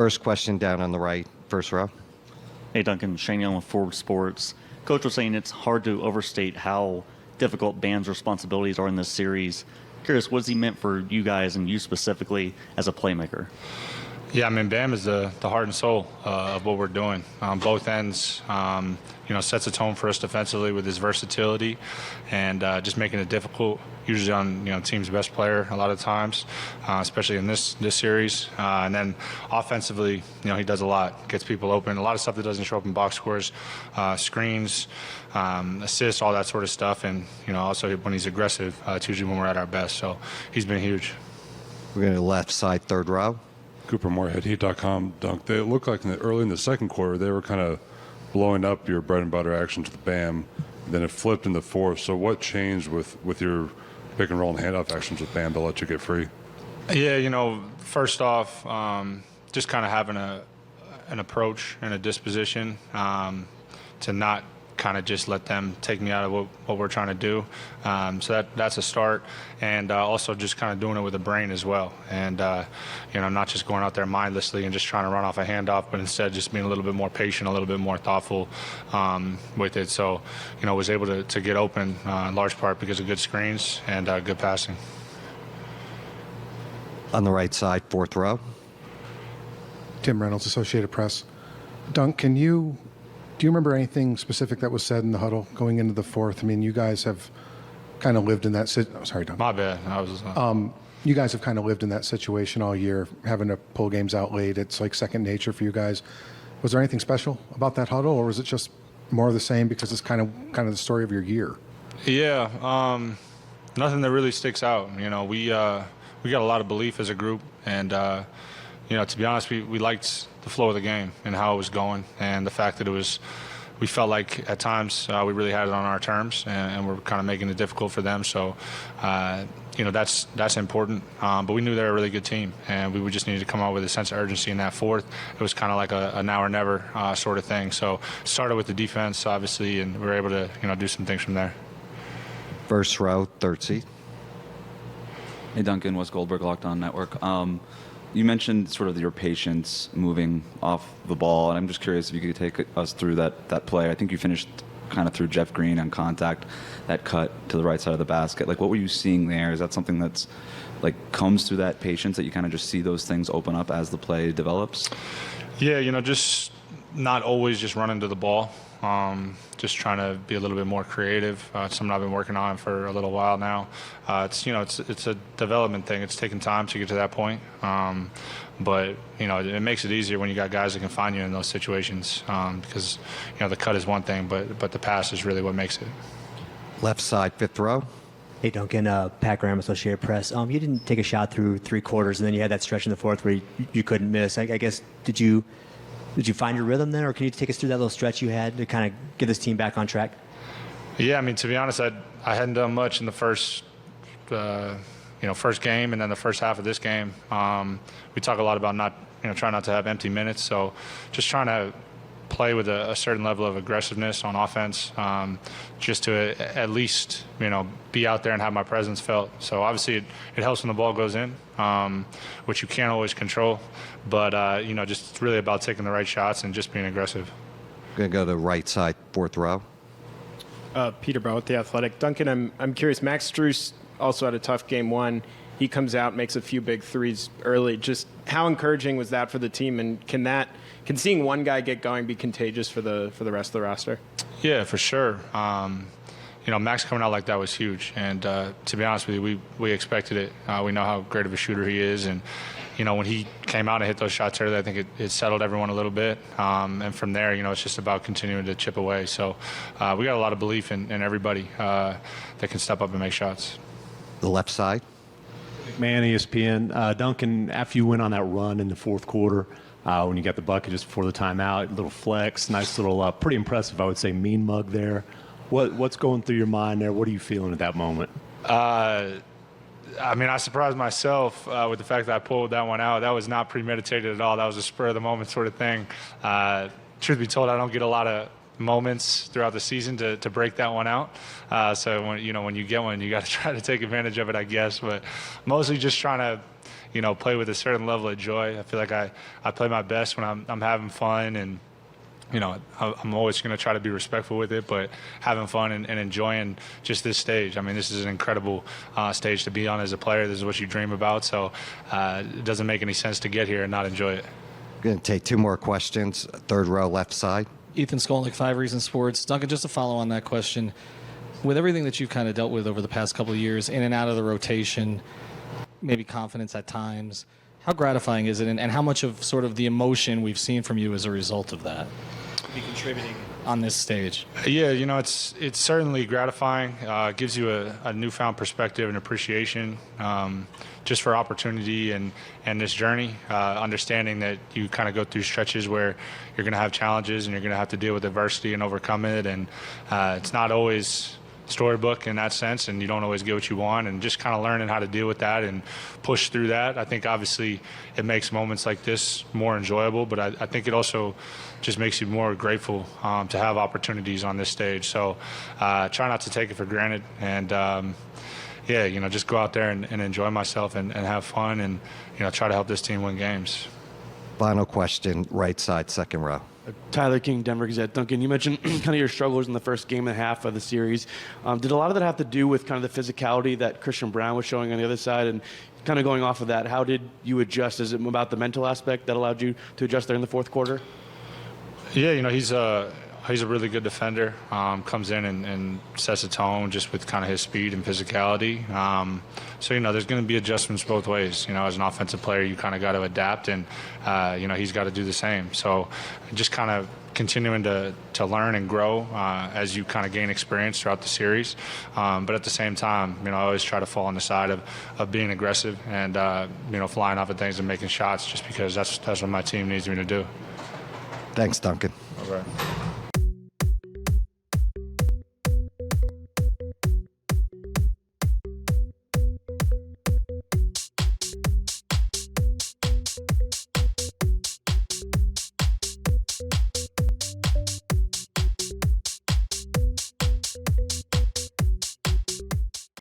First question down on the right, first row. Hey, Duncan. Shane Young with Forward Sports. Coach was saying it's hard to overstate how difficult Bam's responsibilities are in this series. Curious, what's he meant for you guys and you specifically as a playmaker? Yeah, I mean, Bam is the heart and soul of what we're doing on both ends. Sets a tone for us defensively with his versatility and just making it difficult, usually on team's best player a lot of times, especially in this series. And then offensively, he does a lot, gets people open, a lot of stuff that doesn't show up in box scores, screens, assists, all that sort of stuff. And also when he's aggressive, it's usually when we're at our best. So he's been huge. We're going to left side, third row. Cooper Moorhead, Heat.com. Dunk. They looked like early in the second quarter they were kind of blowing up your bread and butter actions with Bam. Then it flipped in the fourth. So what changed with your pick and roll and handoff actions with Bam to let you get free? Yeah, first off, just kind of having an approach and a disposition to not kind of just let them take me out of what we're trying to do. So that's a start. And also just kind of doing it with the brain as well. And, not just going out there mindlessly and just trying to run off a handoff, but instead just being a little bit more patient, a little bit more thoughtful with it. So, was able to get open in large part because of good screens and good passing. On the right side, fourth row. Tim Reynolds, Associated Press. Dunk, do you remember anything specific that was said in the huddle going into the fourth? I mean, you guys have kind of lived in that sorry, Dunk. My bad. You guys have kind of lived in that situation all year, having to pull games out late. It's like second nature for you guys. Was there anything special about that huddle, or was it just more of the same because it's kind of the story of your year? Yeah, nothing that really sticks out. We got a lot of belief as a group, and to be honest, we liked the flow of the game and how it was going, and the fact that we felt like at times we really had it on our terms, and we're kind of making it difficult for them. So, that's important. But we knew they were a really good team, and we just needed to come out with a sense of urgency in that fourth. It was kind of like a now or never sort of thing. So, started with the defense, obviously, and we were able to do some things from there. First row, third seat. Hey, Duncan, Wes Goldberg, Locked On Network. You mentioned sort of your patience moving off the ball, and I'm just curious if you could take us through that play. I think you finished kind of through Jeff Green on contact, that cut to the right side of the basket. Like, what were you seeing there? Is that something that's comes through that patience that you kind of just see those things open up as the play develops? Yeah, just not always just running to the ball. Just trying to be a little bit more creative. It's something I've been working on for a little while now. It's a development thing. It's taking time to get to that point. But it makes it easier when you got guys that can find you in those situations. Because the cut is one thing, but the pass is really what makes it. Left side, fifth row. Hey, Duncan, Pat Graham, Associated Press. You didn't take a shot through three quarters, and then you had that stretch in the fourth where you couldn't miss. I guess, did you find your rhythm then, or can you take us through that little stretch you had to kind of get this team back on track? Yeah, I mean, to be honest, I hadn't done much in the first game, and then the first half of this game. We talk a lot about trying not to have empty minutes, so just trying to play with a certain level of aggressiveness on offense, just to at least be out there and have my presence felt. So obviously it helps when the ball goes in, which you can't always control, but just really about taking the right shots and just being aggressive. Going to go to the right side, fourth row. Peter Brown with The Athletic. Duncan, I'm curious, Max Strus also had a tough game one. He comes out, makes a few big threes early. Just how encouraging was that for the team, and can seeing one guy get going be contagious for the rest of the roster? Yeah, for sure. Max coming out like that was huge, and to be honest with you, we expected it. We know how great of a shooter he is, and when he came out and hit those shots early, I think it settled everyone a little bit, and from there, it's just about continuing to chip away. So we got a lot of belief in everybody that can step up and make shots. The left side. Man, ESPN. Duncan, after you went on that run in the fourth quarter, when you got the bucket just before the timeout, little flex, nice little, pretty impressive, I would say, mean mug there. What's going through your mind there? What are you feeling at that moment? I surprised myself with the fact that I pulled that one out. That was not premeditated at all. That was a spur of the moment sort of thing. Truth be told, I don't get a lot of moments throughout the season to break that one out. So when you get one, you got to try to take advantage of it, I guess. But mostly just trying to play with a certain level of joy. I feel like I play my best when I'm having fun, and I'm always going to try to be respectful with it, but having fun and enjoying just this stage. I mean, this is an incredible stage to be on as a player. This is what you dream about, so it doesn't make any sense to get here and not enjoy it. Going to take two more questions. Third row, left side. Ethan Skolnick, 5 Reasons Sports. Duncan, just to follow on that question, with everything that you've kind of dealt with over the past couple of years, in and out of the rotation, maybe confidence at times, how gratifying is it, and how much of sort of the emotion we've seen from you as a result of that be contributing on this stage? Yeah, it's certainly gratifying. It gives you a newfound perspective and appreciation just for opportunity and this journey, understanding that you kind of go through stretches where you're going to have challenges and you're going to have to deal with adversity and overcome it. And it's not always storybook in that sense, and you don't always get what you want, and just kind of learning how to deal with that and push through that. I think obviously it makes moments like this more enjoyable, but I think it also just makes you more grateful to have opportunities on this stage. So try not to take it for granted, and just go out there and enjoy myself and have fun, and try to help this team win games. Final question, right side, second row. Tyler King, Denver Gazette. Duncan, you mentioned kind of your struggles in the first game and a half of the series. Did a lot of that have to do with kind of the physicality that Christian Brown was showing on the other side? And kind of going off of that, how did you adjust? Is it about the mental aspect that allowed you to adjust there in the fourth quarter? Yeah, he's a really good defender. Comes in and sets a tone just with kind of his speed and physicality. So there's going to be adjustments both ways. As an offensive player, you kind of got to adapt, and he's got to do the same. So just kind of continuing to learn and grow as you kind of gain experience throughout the series. But at the same time, I always try to fall on the side of being aggressive and flying off at things and making shots, just because that's what my team needs me to do. Thanks, Duncan. All right.